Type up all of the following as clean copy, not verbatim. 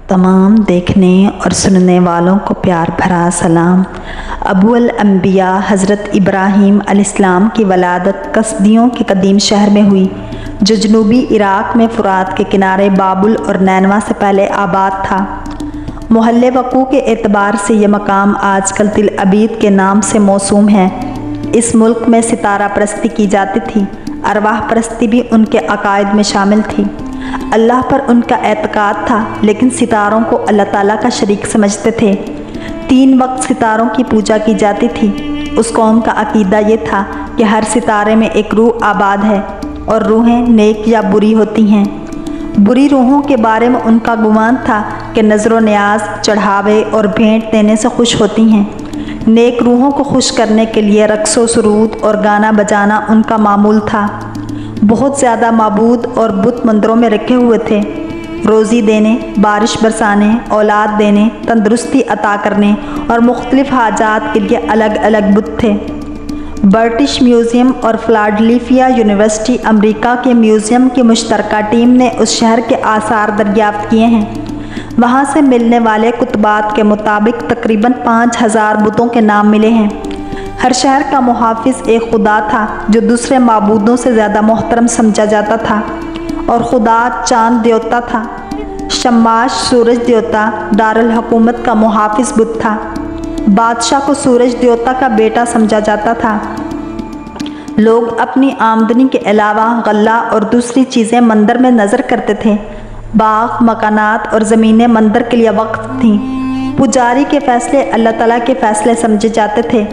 तमाम देखने और सुनने वालों को प्यार भरा सलाम। अबुल अंबिया हज़रत इब्राहीम अलैहिस्सलाम की वलादत कसदियों के कदीम शहर में हुई, जो जनूबी इराक़ में फ़ुरात के किनारे बाबुल और नैनवा से पहले आबाद था। मोहल्ले वक़ू के एतबार से यह मकाम आजकल तिल अबीद के नाम से मौसूम है। इस मुल्क में सितारा परस्ती की जाती थी, अरवाह परस्ती भी उनके अकायद में शामिल थी। अल्लाह पर उनका एतकाद था, लेकिन सितारों को अल्लाह ताला का शरीक समझते थे। 3 वक्त सितारों की पूजा की जाती थी। उस कौम का अकीदा ये था कि हर सितारे में एक रूह आबाद है और रूहें नेक या बुरी होती हैं। बुरी रूहों के बारे में उनका गुमान था कि नज़र न्याज, चढ़ावे और भेंट देने से खुश होती हैं। नेक रूहों को खुश करने के लिए रक्सो सुरूद और गाना बजाना उनका मामूल था। बहुत ज़्यादा माबूद और बुत मंदिरों में रखे हुए थे। रोज़ी देने, बारिश बरसाने, औलाद देने, तंदुरुस्ती अता करने और मुख्तलिफ़ हाजात के लिए अलग अलग बुत थे। ब्रिटिश म्यूज़ियम और फिलाडेल्फिया यूनिवर्सिटी अमेरिका के म्यूज़ियम की मुश्तरका टीम ने उस शहर के आसार दरियाफ़्त किए हैं। वहाँ से मिलने वाले कुतबात के मुताबिक तकरीबन 5000 बुतों के नाम मिले हैं। हर शहर का मुहाफिज एक खुदा था जो दूसरे माबूदों से ज़्यादा मोहतरम समझा जाता था, और खुदा चांद देवता था। शम्माश सूरज देवता दारुल हुकूमत का मुहाफिज बुत था। बादशाह को सूरज देवता का बेटा समझा जाता था। लोग अपनी आमदनी के अलावा गल्ला और दूसरी चीज़ें मंदिर में नज़र करते थे। बाग, मकानात और ज़मीनें मंदिर के लिए वक्फ थीं। पुजारी के फ़ैसले अल्लाह ताला के फ़ैसले समझे जाते थे।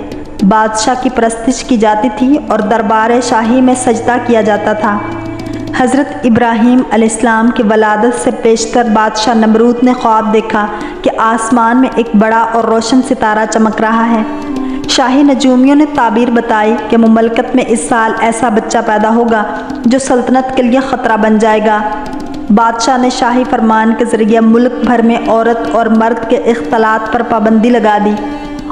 बादशाह की परस्तिश की जाती थी और दरबार शाही में सजदा किया जाता था। हज़रत इब्राहीम अलैहिस्सलाम की वलादत से पेशतर बादशाह नमरूद ने ख्वाब देखा कि आसमान में एक बड़ा और रोशन सितारा चमक रहा है। शाही नजूमियों ने ताबीर बताई कि मुमलकत में इस साल ऐसा बच्चा पैदा होगा जो सल्तनत के लिए ख़तरा बन जाएगा। बादशाह ने शाही फरमान के ज़रिए मुल्क भर में औरत और मर्द के इख्तलात पर पाबंदी लगा दी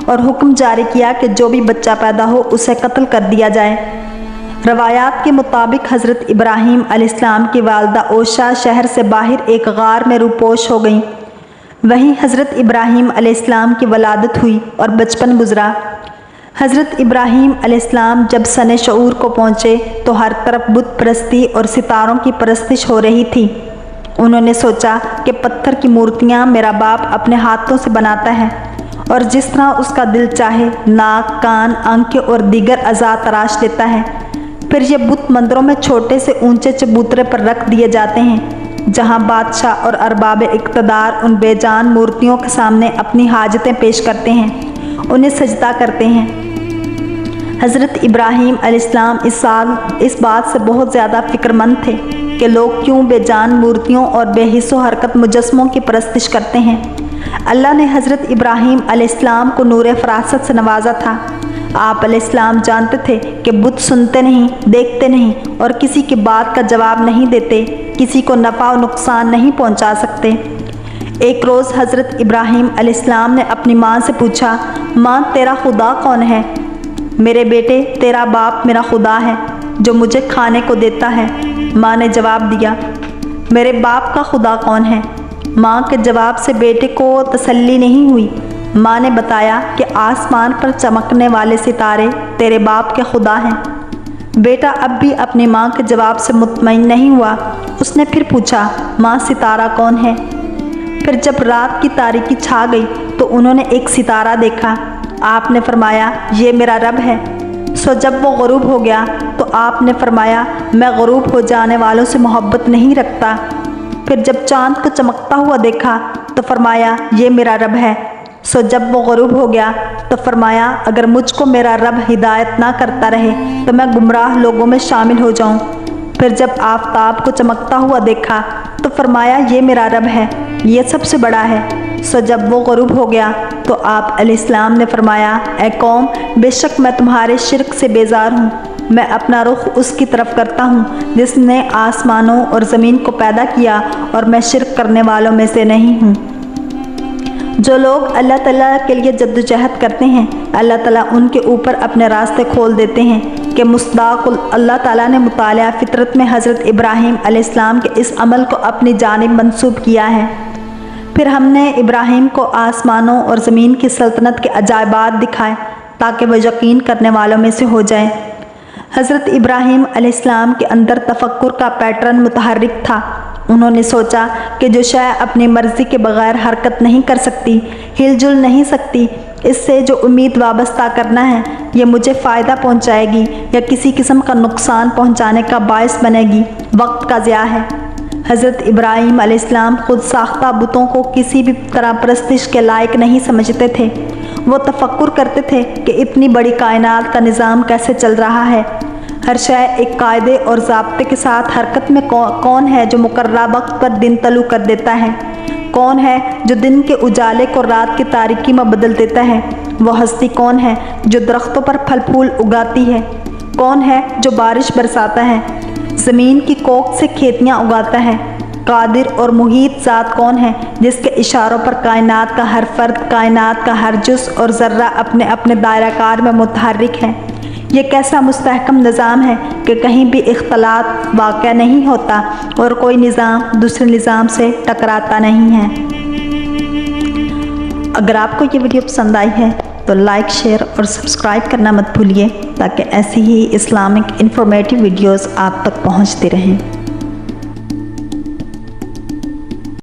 और हुक्म जारी किया कि जो भी बच्चा पैदा हो उसे कत्ल कर दिया जाए। रवायात के मुताबिक हज़रत इब्राहीम अलैहिस्सलाम की वालदा ओशा शहर से बाहर एक गार में रूपोश हो गईं। वहीं हज़रत इब्राहीम अलैहिस्सलाम की वलादत हुई और बचपन गुजरा। हज़रत इब्राहीम अलैहिस्सलाम जब सने शऊर को पहुँचे तो हर तरफ बुत परस्ती और सितारों की परस्तिश हो रही थी। उन्होंने सोचा कि पत्थर की मूर्तियाँ मेरा बाप अपने हाथों से बनाता है और जिस तरह उसका दिल चाहे नाक, कान, आंखें और दीगर अज़ा तराश लेता है। फिर ये बुत मंदिरों में छोटे से ऊंचे चबूतरे पर रख दिए जाते हैं, जहां बादशाह और अरबाब इक़्तिदार उन बेजान मूर्तियों के सामने अपनी हाजतें पेश करते हैं, उन्हें सजदा करते हैं। हज़रत इब्राहीम अलैहिस्सलाम इस बात से बहुत ज़्यादा फ़िक्रमंद थे कि लोग क्यों बेजान मूर्तियों और बेहिस्सो हरकत मुजस्मों की परस्तिश करते हैं। अल्लाह ने हज़रत इब्राहीम अलैहिस्सलाम को नूर फ़रासत से नवाजा था। आप अलैहिस्सलाम जानते थे कि बुत सुनते नहीं, देखते नहीं और किसी की बात का जवाब नहीं देते, किसी को नफ़ा और नुकसान नहीं पहुंचा सकते। एक रोज़ हज़रत इब्राहीम अलैहिस्सलाम ने अपनी माँ से पूछा, माँ तेरा खुदा कौन है? मेरे बेटे, तेरा बाप मेरा खुदा है जो मुझे खाने को देता है। माँ ने जवाब दिया, मेरे बाप का खुदा कौन है? माँ के जवाब से बेटे को तसल्ली नहीं हुई। माँ ने बताया कि आसमान पर चमकने वाले सितारे तेरे बाप के खुदा हैं। बेटा अब भी अपनी माँ के जवाब से मुतमईन नहीं हुआ। उसने फिर पूछा, माँ सितारा कौन है? फिर जब रात की तारीकी छा गई तो उन्होंने एक सितारा देखा। आपने फरमाया, ये मेरा रब है। सो जब वो ग़ुरूब हो गया तो आपने फरमाया, मैं ग़ुरूब हो जाने वालों से मोहब्बत नहीं रखता। फिर जब चाँद को चमकता हुआ देखा तो फरमाया, ये मेरा रब है। सो जब वो ग़ुरूब हो गया तो फरमाया, अगर मुझको मेरा रब हिदायत ना करता रहे तो मैं गुमराह लोगों में शामिल हो जाऊं। फिर जब आफताब को चमकता हुआ देखा तो फरमाया, ये मेरा रब है, ये सबसे बड़ा है। सो जब वो ग़ुरूब हो गया तो आप अलैहिस्सलाम ने फरमाया, ए कौम, बेशक मैं तुम्हारे शिरक से बेजार हूँ। मैं अपना रुख उसकी तरफ करता हूँ जिसने आसमानों और ज़मीन को पैदा किया, और मैं शिरक करने वालों में से नहीं हूँ। जो लोग अल्लाह ताला के लिए जद्दोजहद करते हैं, अल्लाह ताला उनके ऊपर अपने रास्ते खोल देते हैं कि मुस्ताक़ुल अल्लाह ताला ने मुतालिया फ़ितरत में हज़रत इब्राहीम अलैहिस्सलाम के इस अमल को अपनी जानिब मंसूब किया है। پھر ہم نے ابراہیم کو آسمانوں اور زمین کی سلطنت کے عجائبات دکھائے تاکہ وہ یقین کرنے والوں میں سے ہو جائیں۔ حضرت ابراہیم علیہ السلام کے اندر تفکر کا پیٹرن متحرک تھا۔ انہوں نے سوچا کہ جو شے اپنی مرضی کے بغیر حرکت نہیں کر سکتی، ہل جل نہیں سکتی، اس سے جو امید وابستہ کرنا ہے یہ مجھے فائدہ پہنچائے گی یا کسی قسم کا نقصان پہنچانے کا باعث بنے گی، وقت کا ضیاع ہے۔ حضرت ابراہیم علیہ السلام خود ساختہ بتوں کو کسی بھی طرح پرستش کے لائق نہیں سمجھتے تھے۔ وہ تفکر کرتے تھے کہ اتنی بڑی کائنات کا نظام کیسے چل رہا ہے۔ ہر شے ایک قاعدے اور ضابطے کے ساتھ حرکت میں کون ہے جو مقررہ وقت پر دن طلوع کر دیتا ہے؟ کون ہے جو دن کے اجالے کو رات کی تاریکی میں بدل دیتا ہے؟ وہ ہستی کون ہے جو درختوں پر پھل پھول اگاتی ہے؟ کون ہے جو بارش برساتا ہے، زمین کی کوکھ سے کھیتیاں اگاتا ہے؟ قادر اور محیط ذات کون ہے جس کے اشاروں پر کائنات کا ہر فرد، کائنات کا ہر جز اور ذرہ اپنے اپنے دائرہ کار میں متحرک ہے؟ یہ کیسا مستحکم نظام ہے کہ کہیں بھی اختلاط واقع نہیں ہوتا اور کوئی نظام دوسرے نظام سے ٹکراتا نہیں ہے۔ اگر آپ کو یہ ویڈیو پسند آئی ہے تو لائک، شیئر اور سبسکرائب کرنا مت بھولیے تاکہ ایسی ہی اسلامک انفارمیٹیو ویڈیوز آپ تک پہنچتی رہیں۔